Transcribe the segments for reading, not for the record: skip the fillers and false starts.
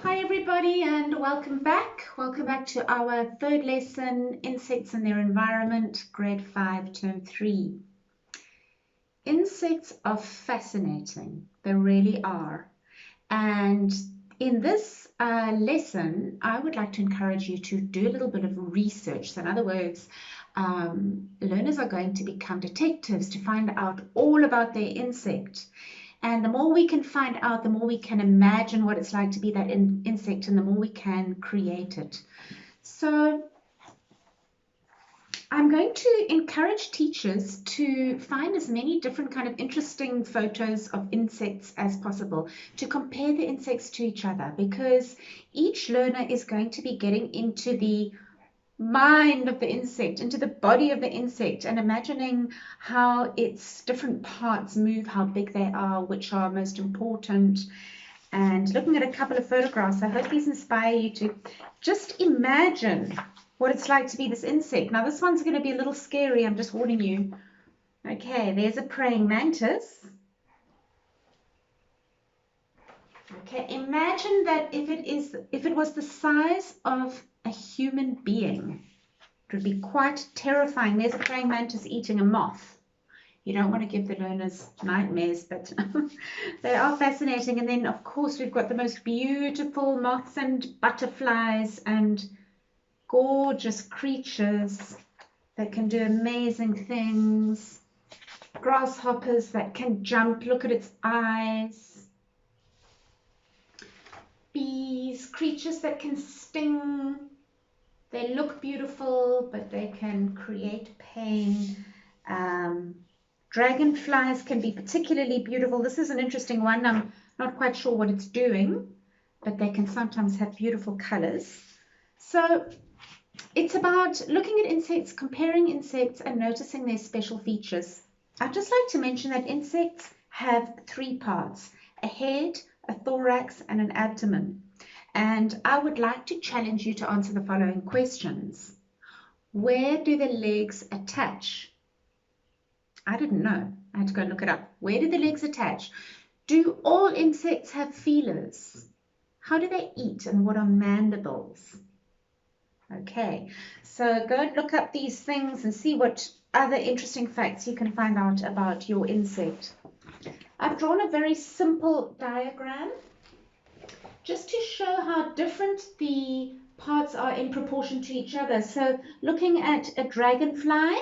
Hi everybody and welcome back. Welcome back to our third lesson, Insects and Their Environment, Grade 5, Term 3. Insects are fascinating. They really are. And in this lesson, I would like to encourage you to do a little bit of research. So in other words, learners are going to become detectives to find out all about their insect. And the more we can find out, the more we can imagine what it's like to be that insect, and the more we can create it. So I'm going to encourage teachers to find as many different kind of interesting photos of insects as possible, to compare the insects to each other, because each learner is going to be getting into the mind of the insect, into the body of the insect, and imagining how its different parts move, how big they are, which are most important, and looking at a couple of photographs. I hope these inspire you to just imagine what it's like to be this insect. Now this one's going to be a little scary, I'm just warning you. Okay, there's a praying mantis. Okay, imagine that if it was the size of a human being, it would be quite terrifying. There's a praying mantis eating a moth. You don't want to give the learners nightmares, but they are fascinating. And then, of course, we've got the most beautiful moths and butterflies and gorgeous creatures that can do amazing things. Grasshoppers that can jump. Look at its eyes. Bees, creatures that can sting. They look beautiful, but they can create pain. Dragonflies can be particularly beautiful. This is an interesting one. I'm not quite sure what it's doing, but they can sometimes have beautiful colors. So it's about looking at insects, comparing insects, and noticing their special features. I'd just like to mention that insects have three parts: a head, a thorax, and an abdomen. And I would like to challenge you to answer the following questions. Where do the legs attach? I didn't know. I had to go and look it up. Where do the legs attach? Do all insects have feelers? How do they eat, and what are mandibles? Okay, so go and look up these things and see what other interesting facts you can find out about your insect. I've drawn a very simple diagram just to show how different the parts are in proportion to each other. So looking at a dragonfly,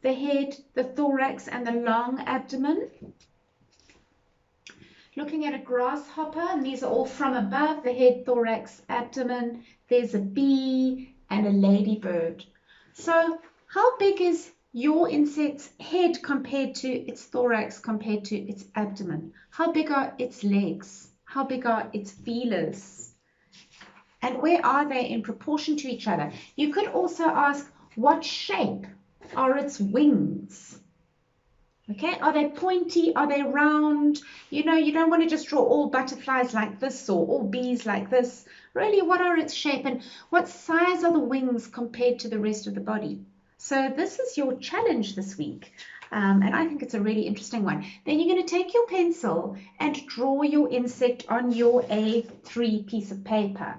the head, the thorax, and the long abdomen. Looking at a grasshopper, and these are all from above, the head, thorax, abdomen. There's a bee and a ladybird. So how big is your insect's head compared to its thorax, compared to its abdomen? How big are its legs? How big are its feelers? And where are they in proportion to each other? You could also ask, what shape are its wings? Okay, are they pointy? Are they round? You know, you don't want to just draw all butterflies like this or all bees like this. Really, what are its shape, and what size are the wings compared to the rest of the body? So this is your challenge this week. And I think it's a really interesting one. Then you're going to take your pencil and draw your insect on your A3 piece of paper.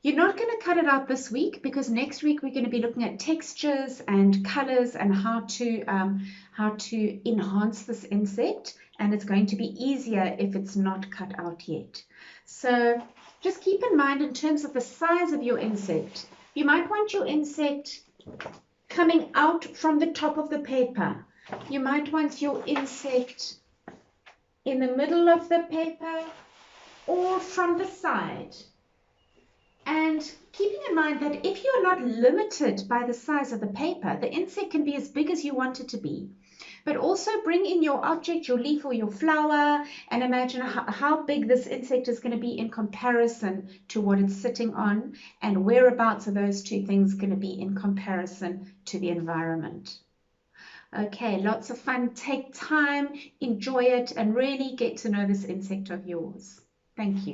You're not going to cut it out this week, because next week we're going to be looking at textures and colors and how to enhance this insect, and it's going to be easier if it's not cut out yet. So just keep in mind, in terms of the size of your insect, you might want your insect coming out from the top of the paper. You might want your insect in the middle of the paper or from the side. And keeping in mind that if you're not limited by the size of the paper, the insect can be as big as you want it to be. But also bring in your object, your leaf or your flower, and imagine how big this insect is going to be in comparison to what it's sitting on, and whereabouts are those two things going to be in comparison to the environment. Okay, lots of fun. Take time, enjoy it, and really get to know this insect of yours. Thank you.